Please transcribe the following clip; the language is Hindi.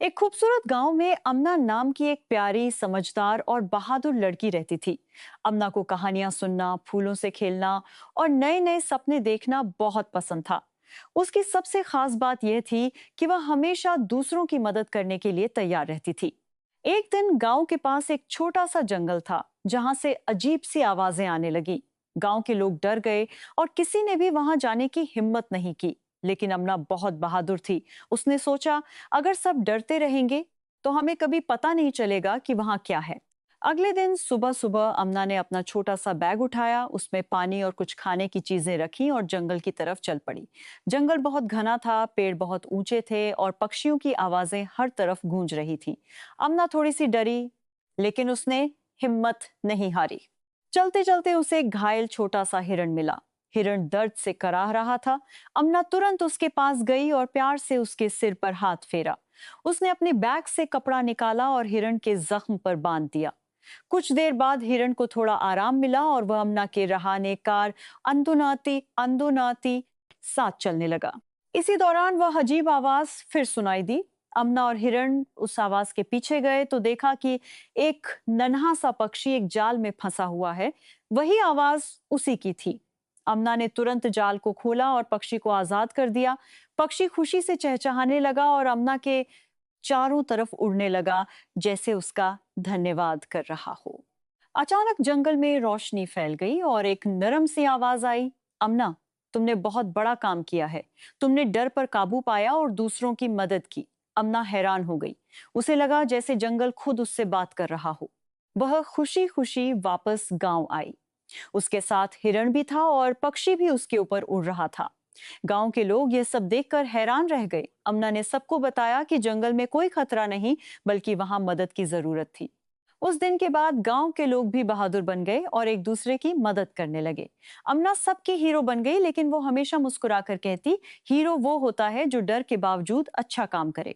एक खूबसूरत गांव में अमना नाम की एक प्यारी, समझदार और बहादुर लड़की रहती थी। अमना को कहानियां सुनना, फूलों से खेलना और नए नए सपने देखना बहुत पसंद था। उसकी सबसे खास बात यह थी कि वह हमेशा दूसरों की मदद करने के लिए तैयार रहती थी। एक दिन गांव के पास एक छोटा सा जंगल था, जहां से अजीब सी आवाजें आने लगी। गांव के लोग डर गए और किसी ने भी वहां जाने की हिम्मत नहीं की। लेकिन अमना बहुत बहादुर थी। उसने सोचा, अगर सब डरते रहेंगे तो हमें कभी पता नहीं चलेगा कि वहां क्या है। अगले दिन सुबह सुबह अमना ने अपना छोटा सा बैग उठाया, उसमें पानी और कुछ खाने की चीजें रखी और जंगल की तरफ चल पड़ी। जंगल बहुत घना था, पेड़ बहुत ऊंचे थे और पक्षियों की आवाजें हर तरफ गूंज रही थी। अमना थोड़ी सी डरी, लेकिन उसने हिम्मत नहीं हारी। चलते चलते उसे एक घायल छोटा सा हिरण मिला। हिरण दर्द से कराह रहा था। अमना तुरंत उसके पास गई और प्यार से उसके सिर पर हाथ फेरा। उसने अपने बैग से कपड़ा निकाला और हिरण के जख्म पर बांध दिया। कुछ देर बाद हिरण को थोड़ा आराम मिला और वह अमना के रहाने कार अंदुनाती अंदुनाती साथ चलने लगा। इसी दौरान वह अजीब आवाज फिर सुनाई दी। अमना और हिरण उस आवाज के पीछे गए तो देखा कि एक नन्हा सा पक्षी एक जाल में फंसा हुआ है। वही आवाज उसी की थी। अमना ने तुरंत जाल को खोला और पक्षी को आजाद कर दिया। पक्षी खुशी से चहचहाने लगा और अमना के चारों तरफ उड़ने लगा, जैसे उसका धन्यवाद कर रहा हो। अचानक जंगल में रोशनी फैल गई और एक नरम सी आवाज आई, अमना, तुमने बहुत बड़ा काम किया है। तुमने डर पर काबू पाया और दूसरों की मदद की। अमना हैरान हो गई। उसे लगा जैसे जंगल खुद उससे बात कर रहा हो। वह खुशी खुशी वापस गांव आई। उसके साथ हिरण भी था और पक्षी भी उसके ऊपर उड़ रहा था। गांव के लोग ये सब देखकर हैरान रह गए। अमना ने सबको बताया कि जंगल में कोई खतरा नहीं, बल्कि वहां मदद की जरूरत थी। उस दिन के बाद गांव के लोग भी बहादुर बन गए और एक दूसरे की मदद करने लगे। अमना सबकी हीरो बन गई, लेकिन वो हमेशा मुस्कुराकर कहती, हीरो वो होता है जो डर के बावजूद अच्छा काम करे।